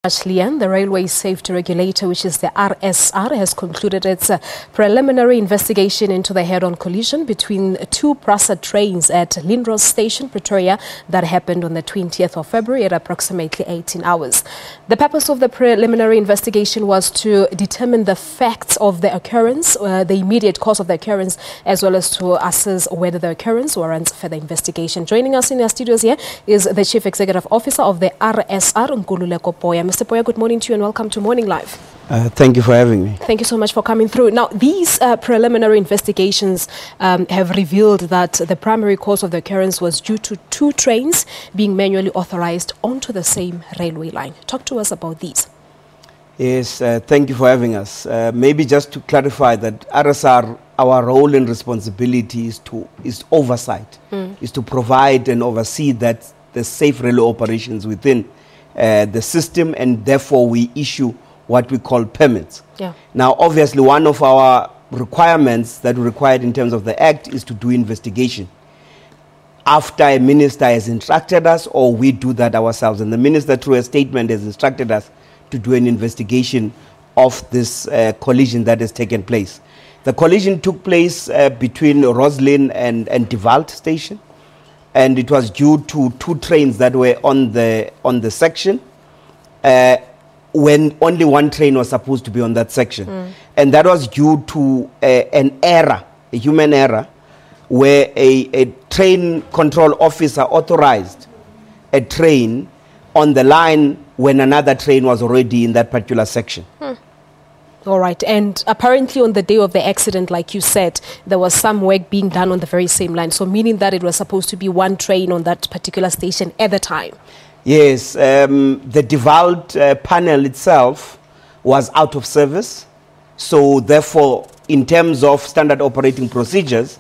The Railway Safety Regulator, which is the RSR, has concluded its preliminary investigation into the head-on collision between two PRASA trains at Lynross station, Pretoria, that happened on the 20th of February at approximately 18 hours. The purpose of the preliminary investigation was to determine the facts of the occurrence, the immediate cause of the occurrence, as well as to assess whether the occurrence warrants further investigation. Joining us in our studios here is the Chief Executive Officer of the RSR, Nkululeko Poya. Mr. Poya, good morning to you and welcome to Morning Live. Thank you for having me. Thank you so much for coming through. Now, these preliminary investigations have revealed that the primary cause of the occurrence was due to two trains being manually authorized onto the same railway line. Talk to us about these. Yes, thank you for having us. Maybe just to clarify that RSR, our role and responsibility is oversight, is to provide and oversee that the safe railway operations within the system, and therefore we issue what we call permits. Yeah. Now, obviously, one of our requirements that we required in terms of the Act is to do investigation. After a minister has instructed us, or we do that ourselves, and the minister through a statement has instructed us to do an investigation of this collision that has taken place. The collision took place between Roslyn and Devalt station, and it was due to two trains that were on the section when only one train was supposed to be on that section. And that was due to an error, a human error, where a train control officer authorized a train on the line when another train was already in that particular section. All right. And apparently on the day of the accident, like you said, there was some work being done on the very same line. So meaning that it was supposed to be one train on that particular station at the time. Yes. The Devalt panel itself was out of service. So therefore, in terms of standard operating procedures,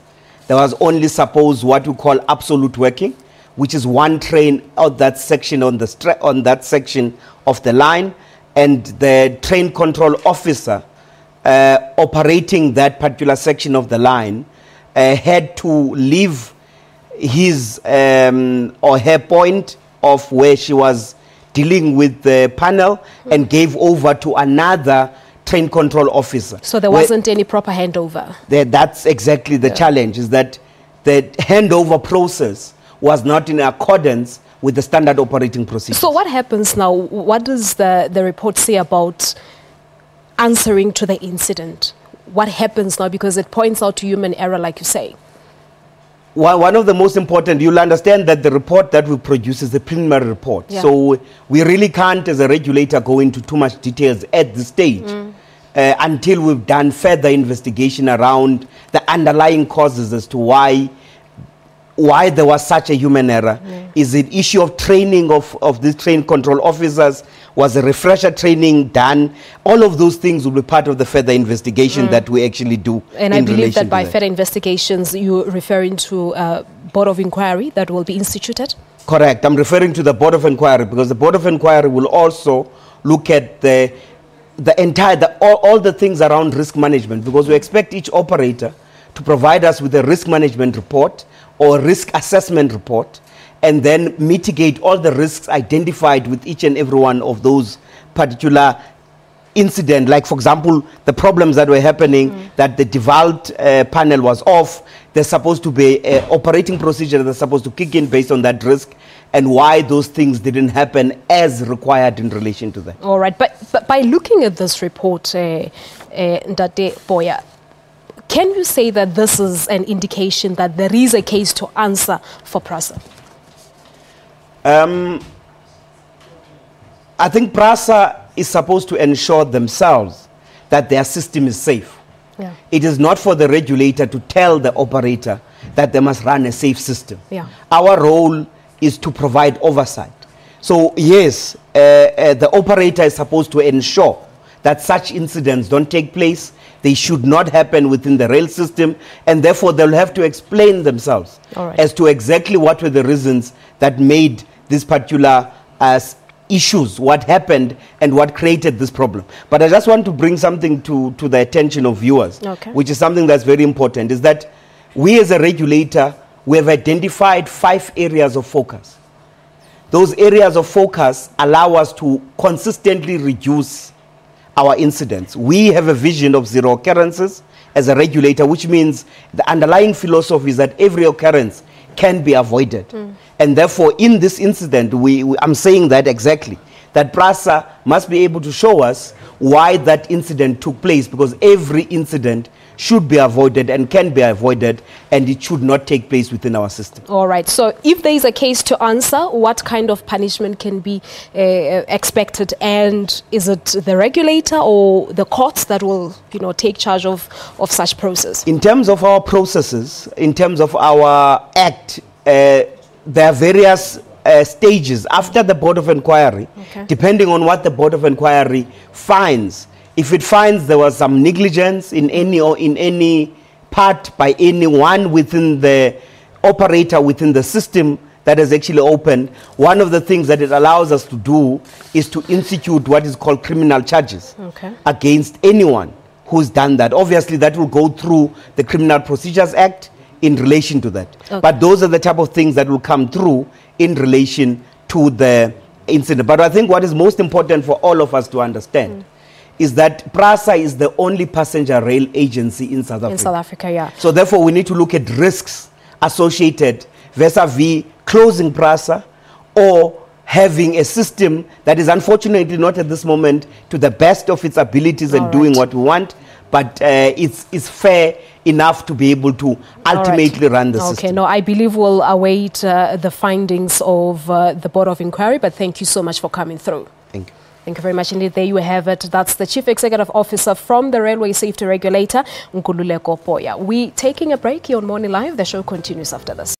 there was only supposed what we call absolute working, which is one train out that section on that section of the line. And the train control officer operating that particular section of the line had to leave his or her point of where she was dealing with the panel and gave over to another train control officer. So there wasn't any proper handover? That's exactly the challenge, is that the handover process was not in accordance with the standard operating procedure. So what happens now? What does the report say about answering to the incident? What happens now? Because it points out to human error, like you say. One of the most important, you'll understand that the report that we produce is the preliminary report. Yeah. So we really can't, as a regulator, go into too much details at this stage until we've done further investigation around the underlying causes as to why there was such a human error. Is it issue of training of these train control officers? Was a refresher training done? All of those things will be part of the further investigation that we actually do. And I believe that by further investigations, you're referring to a board of inquiry that will be instituted? Correct. I'm referring to the board of inquiry because the board of inquiry will also look at the entire, all the things around risk management, because we expect each operator to provide us with a risk management report or risk assessment report, and then mitigate all the risks identified with each and every one of those particular incidents. Like, for example, the problems that were happening, that the Devalt panel was off. There's supposed to be an operating procedure that's supposed to kick in based on that risk, and why those things didn't happen as required in relation to that. All right, but by looking at this report, Ndate Poya, can you say that this is an indication that there is a case to answer for PRASA? I think PRASA is supposed to ensure themselves that their system is safe. Yeah. It is not for the regulator to tell the operator that they must run a safe system. Yeah. Our role is to provide oversight. So yes, the operator is supposed to ensure that such incidents don't take place. They should not happen within the rail system, and therefore they'll have to explain themselves as to exactly what were the reasons that made this particular issues, what happened and what created this problem. But I just want to bring something to the attention of viewers, which is something that's very important, is that we as a regulator, we have identified 5 areas of focus. those areas of focus allow us to consistently reduce our incidents. We have a vision of zero occurrences as a regulator, which means the underlying philosophy is that every occurrence can be avoided. And therefore, in this incident, I'm saying that exactly, that PRASA must be able to show us why that incident took place, because every incident should be avoided and can be avoided, and it should not take place within our system. All right. So if there is a case to answer, what kind of punishment can be expected? And is it the regulator or the courts that will, take charge of such process? In terms of our processes, in terms of our act, there are various stages after the Board of Inquiry, depending on what the Board of Inquiry finds. If it finds there was some negligence in any part by anyone within the operator within the system that is actually opened, one of the things that it allows us to do is to institute what is called criminal charges against anyone who's done that. Obviously, that will go through the Criminal Procedures Act in relation to that. But those are the type of things that will come through in relation to the incident. But I think what is most important for all of us to understand is that PRASA is the only passenger rail agency in South Africa. In South Africa, yeah. So therefore, we need to look at risks associated vis-a-vis closing PRASA or having a system that is unfortunately not at this moment to the best of its abilities and doing what we want, but it's fair enough to be able to ultimately run the system. Okay, no, I believe we'll await the findings of the Board of Inquiry, but thank you so much for coming through. Thank you. Thank you very much indeed. There you have it. That's the Chief Executive Officer from the Railway Safety Regulator, Nkululeko Poya. We're taking a break here on Morning Live. The show continues after this.